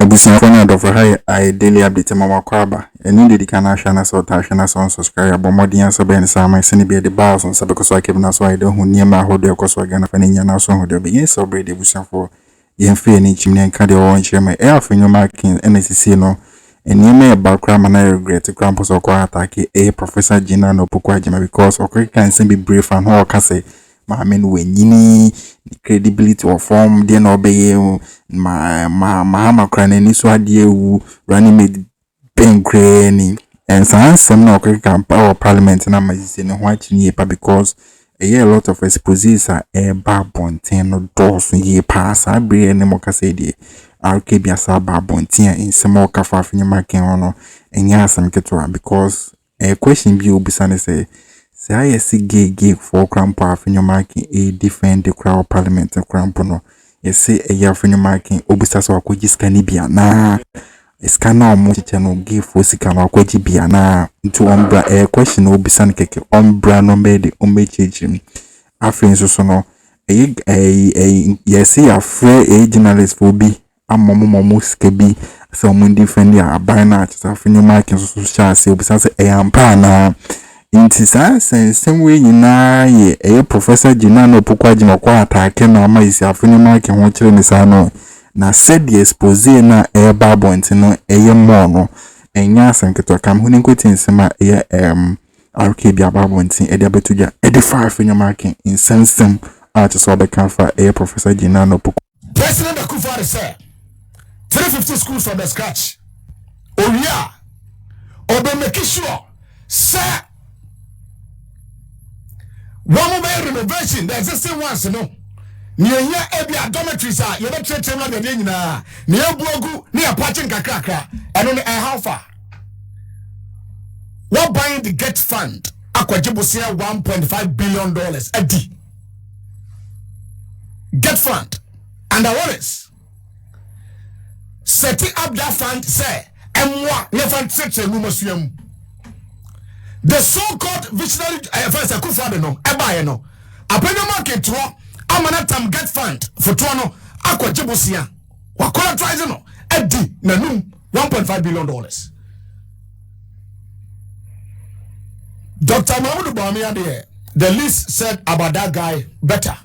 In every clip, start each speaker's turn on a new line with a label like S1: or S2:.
S1: Abusia for na do for high I daily update mama kwaba. Enu dedi kana shana so ta shana so subscribe but modern so be nsa my send be the bars on sabe so akebe na so I don hu niema hodo ekoso aga na fa nya na so hodo be yes so be the abusia for yen fe ni chimne nka de won chema e Afenyo Markins NSC no eniema e Akroma na Ṛeģrets campus okwa attack Professor Jana N.Opoku ajima because okwe kan se be brave and ho ka say maame no wenyini credibility or form de na obeye ma krane ni so ade ewu running made Pendream and some na okwe kan power parliament na mazise ne ho achini yepa because a lot of exposés are bonten no dos ye pass abre ne mo ka say de RKB asa bonten in some ka fa Afenyo Markins ono enya asem ketwa because a question bi obisa say I see gay for crampo Afenyo Markins a defend the crowd parliament crampo no you say a year Afenyo Markins obisa so akwaji skani bia na iskana omo channel gay for sikana akwaji bia na into ombra a question obisa ne keke ombra no be de omechechim Afenyo so no yes a free journalist for be amomo skebi so omo defend ya abana Afenyo Markins so sha say obisa say e ampa na inti same way nyina ye Professor Jana N.Opoku ajima kwa attack na ama isi Afenyo Markins ho kire ni sa no na said the expose na bonti no mo no enya asanketo kam hu ni nkweti nsema RKB bonti de abetuja de fa Afenyo Markins in sensem art so be kan fa Professor Jana N.Opoku
S2: President Akufo say 350 schools from the scratch oria obe make sure say one more renovation the existing ones no niya ebia dormitories a ye be treatem na de nyina ne ebuogu ne apache kakrakra eno ne how far what buying the get fund akwajibosia $1.5 billion adi get fund and the worries setting up that fund say emwa ne fund treatem mu masuam the so-called visionary first Akufo no ebaye no Afenyo Markins to amanatam get fund for no akwajibosia wakola tries no edi nanum $1.5 billion. Dr. Mahmoud Bawumia there, the list said about that guy better.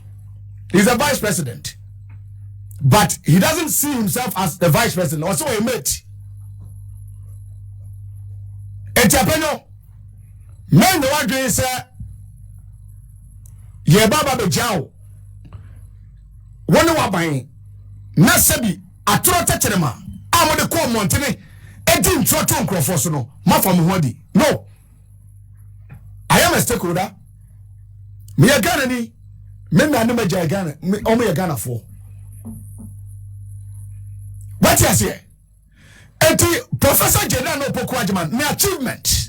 S2: He's a vice president, but he doesn't see himself as the vice president. Also a mate. Etiapeno men the one doing say ye baba be jaw wonu wa ban na sabi atoro techerema amode ko montene edi ntroto nkrofo so no mafam hodi no I am a stakeholder me ya Ghana ni me na ne maja Ghana me o me ya Ghana for what you say eti Professor Jana N.Opoku ajman me achievement.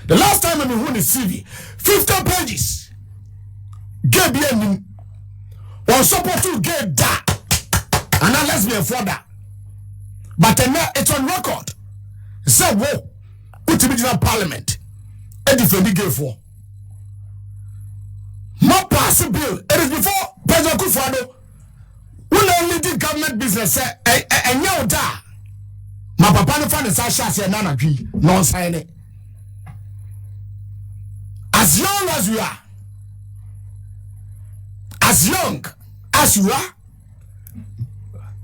S2: The last time I mean who the CV 50 pages gave me was supposed to get that and now let's be a further but now it's on record so whoa put him in parliament and if you gave for more pass bill it is before President Akufo who only did government business and now da my papa no find the sasha nana dwi no sign it. As young as you are, as young as you are,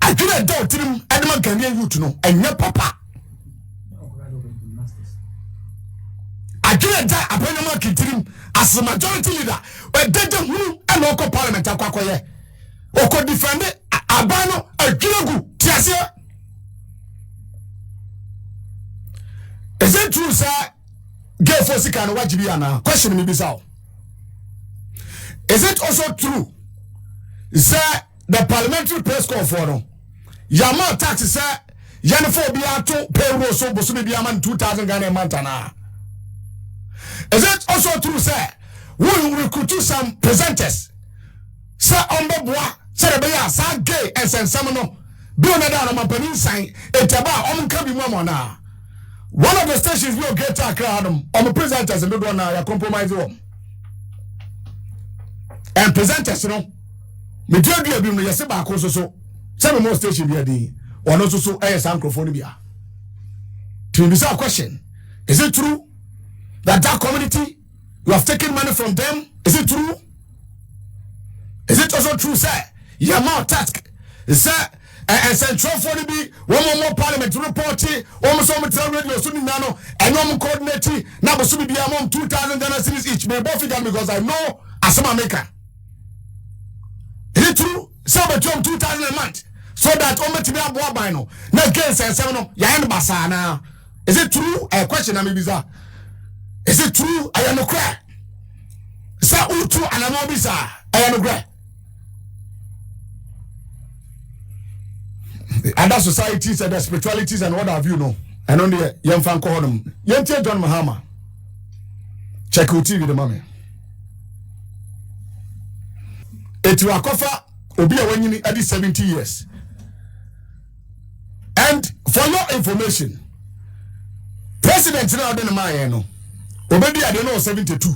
S2: I couldn't do him Edmund Ghanaian youth know and your papa. I couldn't die Afenyo Markins as a majority leader, but they don't move and local parliament. Or could defend it, Abano, a Kilogu, Tiasia. Is it true, sir? Gay for sick and what you be now? Question me this out. Is it also true that the parliamentary press call for no? Yama taxes say Yanifo to payroll so Bosumi Biaman 2,000 Ghana a month and is it also true, sir? We will recruit some presenters. Sir Ombobwa, Serebeya, Sa gay and San Samano, Bionada on my penin sign, Etaba, Omkabi Mamona. One of the stations will get a crowd on the presenters and don't want to compromise them. And presenters, you know, me do be a bim yesiba so. Some more station be a One also so Sankrofobia. To be a question. Is it true that community you have taken money from them? Is it true? Is it also true, sir? Your more task, sir. And Central for the be one more parliament report, almost on the radio, soon nano, and no coordinate, now soon be among 2,000 cities each. May both figure because I know as a maker. Is it true? So, but 2,000 a month, so that almost to be a boy by no. Now, against and 7 Yan Basana. Is it true? A question, I'm bizarre. Is it true? I am no crack. Sa utu and I'm no bizarre. I am no crack. Other societies and the spiritualities and what have you know. And on the young fan call them. Young John Mahama. Check out TV the mommy. It will cover Obi Awenyi at 70 years. And for your information, President now den my no. Obedi I don't know 72.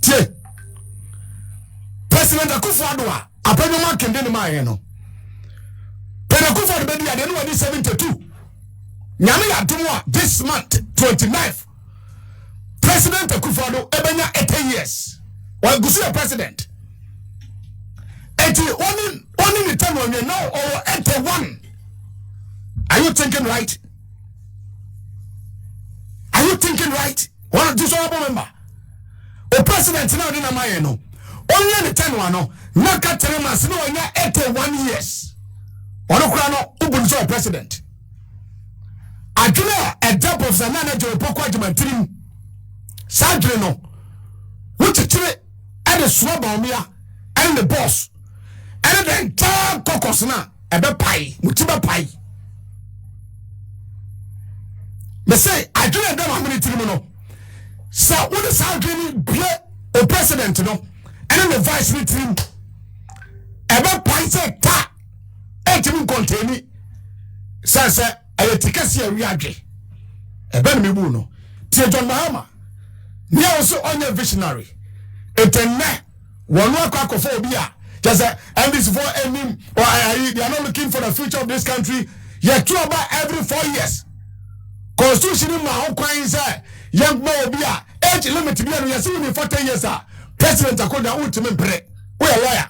S2: Tie. President Akufo-Addo Afenyo Markins den my no. Akufo-Addo I don't know 72. Nyame ya domo this month 29th. President Akufo-Addo ebenya 80 years. Wa gusu president. Only the time when you know or 81. Are you thinking right? Are you thinking right? One of these honorable member. O president now didn't mind no. Only the 10 one no. Naka Teremas no 81 years. One of Krano Ubunzo president. I do a job of Zanana N.Opoku Pendream. Sadly no. Which is at the swab on me and the boss. And the entire caucus na ebe pie, mutiba pie. Me say I do them how many times no. So what is how dreaming be a president no, and the vice team. Ebe pie say ta. Etimu contain say I take us here reage. Ebe me bu no. Tie John Mahama. Ni also on your visionary. Etenne one work akofo obi a just and this for any or they are not looking for the future of this country. You talk about every 4 years. Constitution in my own coin say young boy be age limit be no you see me 40 years president akoda ultimate pre. We a lawyer.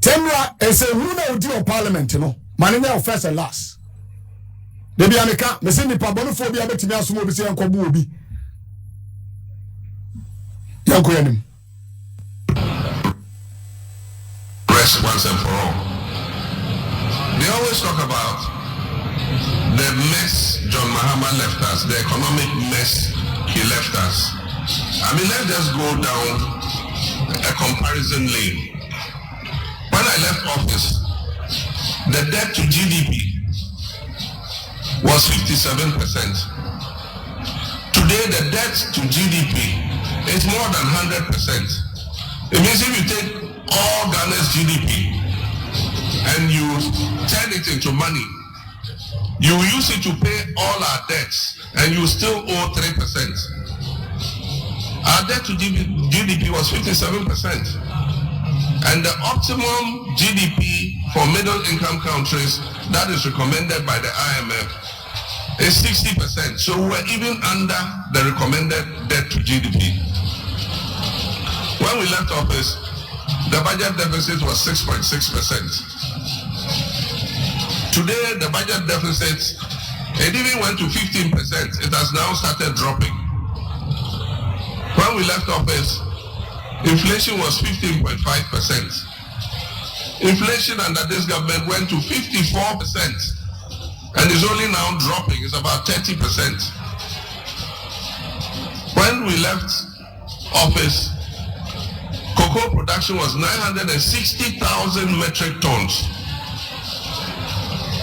S2: Temra is a who deal of parliament, you know. Manina first and last. They be aneka me say ni pa bonophobia betimi asomo be say enkobu obi. Yanko yanim.
S3: Once and for all. They always talk about the mess John Mahama left us, the economic mess he left us. I mean, let's just go down a comparison lane. When I left office, the debt to GDP was 57%. Today, the debt to GDP is more than 100%. It means if you take all Ghana's GDP and you turn it into money, you use it to pay all our debts and you still owe 3%. Our debt to GDP was 57%. And the optimum GDP for middle income countries that is recommended by the IMF is 60%. So we're even under the recommended debt to GDP. When we left office, the budget deficit was 6.6%. Today, the budget deficit, it even went to 15%. It has now started dropping. When we left office, inflation was 15.5%. Inflation under this government went to 54% and is only now dropping. It's about 30%. When we left office, cocoa production was 960,000 metric tons.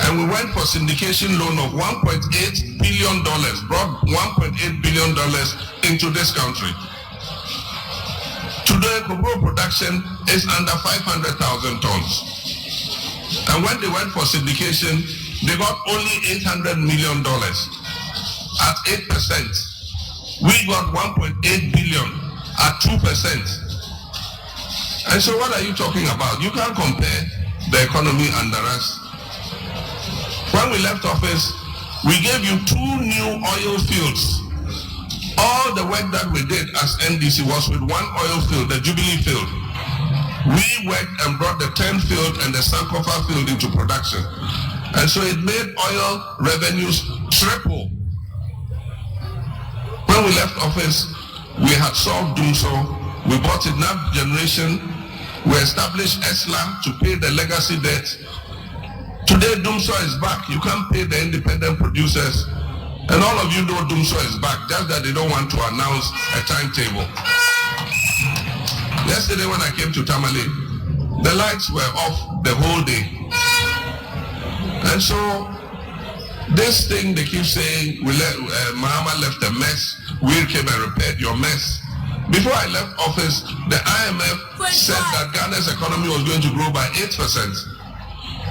S3: And we went for syndication loan of $1.8 billion, brought $1.8 billion into this country. Today, cocoa production is under 500,000 tons. And when they went for syndication, they got only $800 million. At 8%, we got $1.8 billion at 2%. And so what are you talking about? You can't compare the economy under us. When we left office, we gave you 2 new oil fields. All the work that we did as NDC was with 1 oil field, the Jubilee field. We worked and brought the 10th field and the Sankofa field into production. And so it made oil revenues triple. When we left office, we had solved Dumso. We bought enough generation. We established ESLA to pay the legacy debt. Today, Dumso is back. You can't pay the independent producers. And all of you know Dumso is back, just that they don't want to announce a timetable. Yesterday when I came to Tamale, the lights were off the whole day. And so, this thing they keep saying, Mahama left a mess, we came and repaired your mess. Before I left office, the IMF said that Ghana's economy was going to grow by 8%.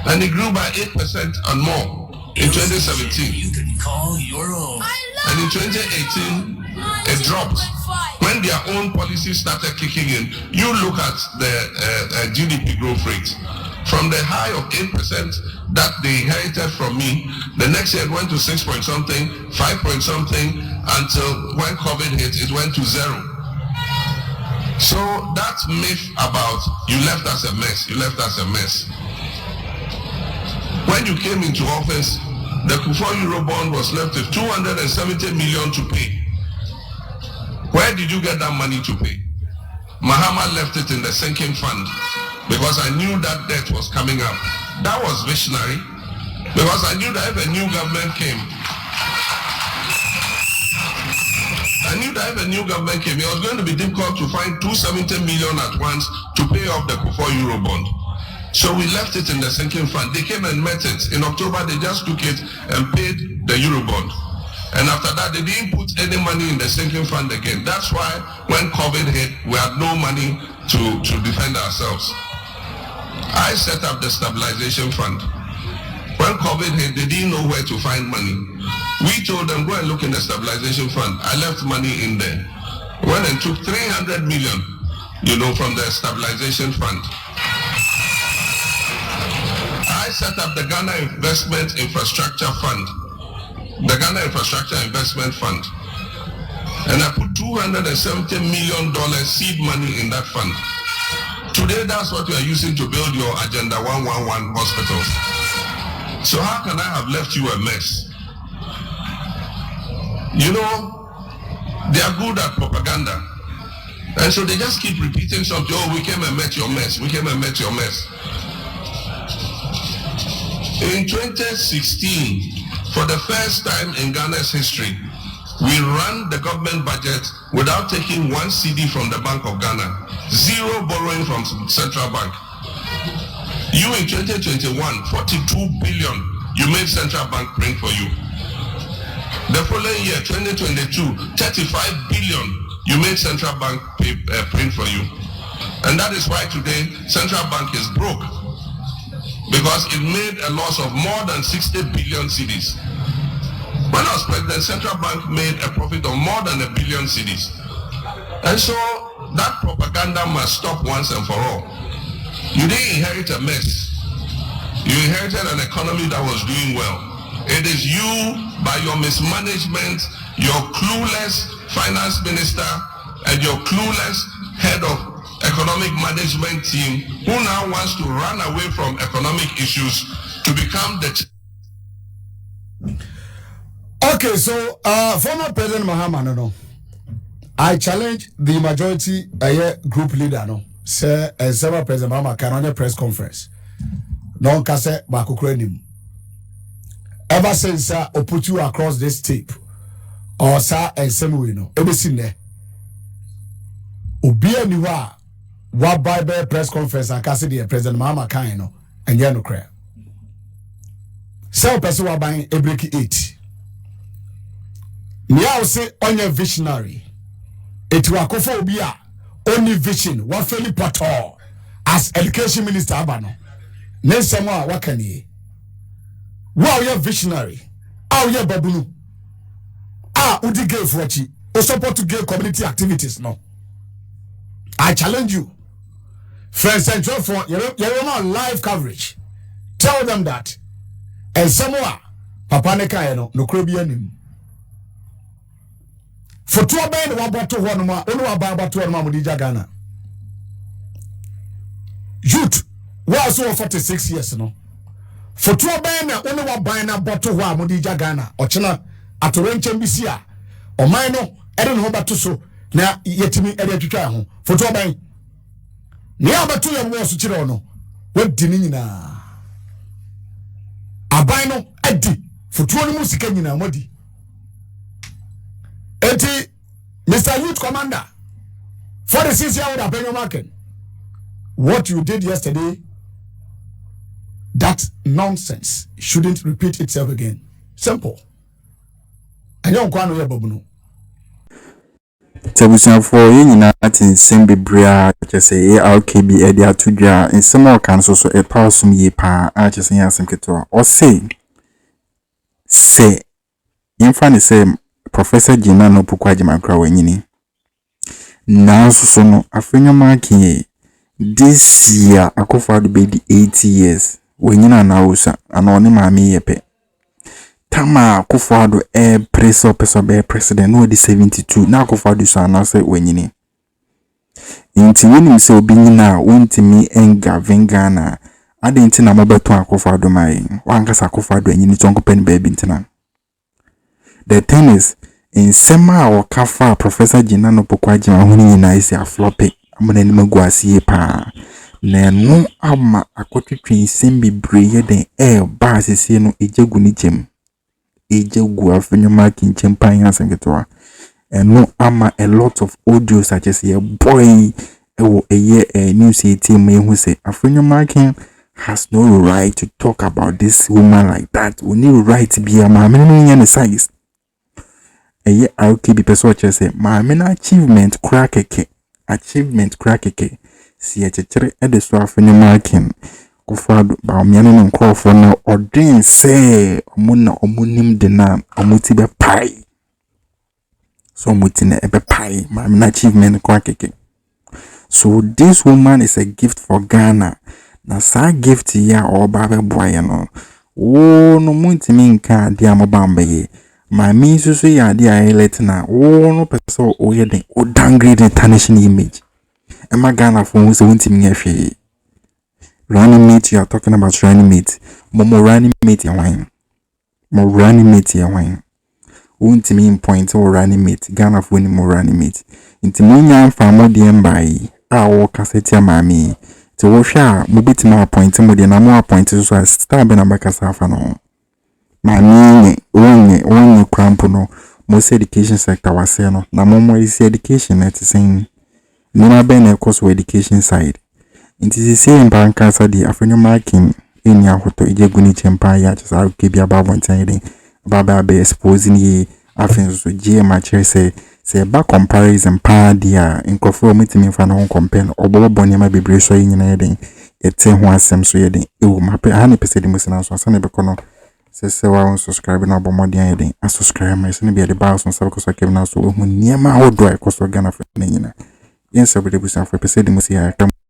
S3: And it grew by 8% and more in 2017.
S4: You can call your own.
S3: And in 2018, it dropped. When their own policies started kicking in, you look at the GDP growth rate. From the high of 8% that they inherited from me, the next year it went to 6 point something, 5 point something, until when COVID hit, it went to 0. So that myth about you left us a mess, you left us a mess. When you came into office, the Kufuor Eurobond was left with 270 million to pay. Where did you get that money to pay? Mahama left it in the sinking fund because I knew that debt was coming up. That was visionary because I knew that if a new government came, it was going to be difficult to find 270 million at once to pay off the Kufuor Eurobond. So we left it in the sinking fund. They came and met it. In October, they just took it and paid the Eurobond. And after that, they didn't put any money in the sinking fund again. That's why when COVID hit, we had no money to defend ourselves. I set up the stabilization fund. When COVID hit, they didn't know where to find money. We told them, go and look in the stabilization fund. I left money in there. Went and took 300 million, from the stabilization fund. I set up the Ghana Investment Infrastructure Fund. The Ghana Infrastructure Investment Fund. And I put $270 million seed money in that fund. Today, that's what we are using to build your Agenda 111 hospitals. So how can I have left you a mess? They are good at propaganda. And so they just keep repeating something. Oh, we came and met your mess. We came and met your mess. In 2016, for the first time in Ghana's history, we ran the government budget without taking 1 CD from the Bank of Ghana, 0 borrowing from Central Bank. You in 2021, 42 billion, you made Central Bank print for you. The following year, 2022, 35 billion, you made Central Bank print for you. And that is why today, Central Bank is broke. Because it made a loss of more than 60 billion cedis. When I was president, Central Bank made a profit of more than 1 billion cedis. And so that propaganda must stop once and for all. You didn't inherit a mess. You inherited an economy that was doing well. It is you, by your mismanagement, your clueless finance minister, and your clueless head of economic management team who now wants to run away from economic issues to become the...
S2: Okay, so former President Mahama, I challenge the majority group leader, say several President Mahama can on a press conference. No kase bakukrenim. Ever since Opoku across this tape, or sir and Semuino, everything there. Ubia niwa what Bible press conference and Kesi President Mahama Kaino and Yano Cray. Sell person wa buying a break 8. Now say on your visionary. It will ubia only vision what fairly pator as education minister abano. Nesama wakani. Wow, you're visionary. How you babunu? Udi gay for what you support to gay community activities no. I challenge you. Friends and for you're on live coverage. Tell them that. And somewhere, Papa Neka, no Caribbean. For 2 men, 1 bottle, 1 more, only about 2 more Mudija Ghana. Youth, was over 46 years, no. For 2 men, only 1 buying a bottle, 1 Mudija Ghana, or China, at a ranch MBCA, or Mino, I don't know about to so. Now, yet to me, I to try home. For 2 men. Near about 2 young ones to Chirono. What dinina? Abino, Eddie, for 20 music in a modi. Eti, Mr. Youth Commander, 46 years old Afenyo Markins. What you did yesterday, that nonsense shouldn't repeat itself again. Simple. And you don't know Babuno.
S1: Tebusan for yina atin sembe bria chese RKB e dia tudwa in some kan so e pawsum ye pa a chese yasem keto o say infani say Professor Jana N.Opoku ajimakra wanyini na so no Afenyo Markins this year akofado be di 80 years wanyina na usa ana oni maami yepe Tama akofado person be president no di 72 na akofado so anase wanyini inti wini se obi nyina wontimi enga vengana ade inti na mabeto akofado mai wankasa akofado anyini tonko pen baby ntina. The thing is in sema or kafa Professor Jana N.Opoku ajimahuni nyina isi a floppy amuna ni magwasi pa na no ama akotwetwe sembe breye den ba sese no ejegu ni chem ejegu Afenyo Markins chempa yansen ketwa no ama a lot of audio such as your boy ewo eye Newz team ehu say Afenyo Markins has no right to talk about this woman like that. We need right to be a man in size. RKB person say maamena achievement crackeke si echechere ede so Afenyo Markins kofado ba omiano no nkrofo na odin say omuna omunim de na omuti be pai so omuti na ebe pai maamena achievement crackeke. So this woman is a gift for Ghana. Na sa gift ya oba be boy no no muntimi nka dia mobamba ye my means so ya dia let na no person o ye den o downgrade international image e Ghana for who say muntimi ahwe running mate. You are talking about running mate. Momo running mate ya wine mo running mate ya wine muntimi in point or running mate Ghana for ni mo running mate intimi nya fa mo de mbai a wo kaseti ya mami to washa mobiti ma appoint mo de na mo appoint so as star be na bakasa afa no mami onye cramp no most education sector wase no na mo is education net saying nina be na course education side inti say mpanka sa di Afenyo Markins eni ahoto ejegu ni chempa ya chasa RKB ababontan den baba be exposing ye Afenyo so GM say ba comparison pa dia nkofo mitimi fa no compare obobo ne ma bebre so nyina yeden ete ho asem so yeden ewo mape 100% musina so asane be kono se wa subscribe na bomodian yeden a subscribe my se ne be de ba so sabe ko so Kelvin na so hu niema ho do ai ko so Ghana fa nyina yen sabe de busan fa pese de musia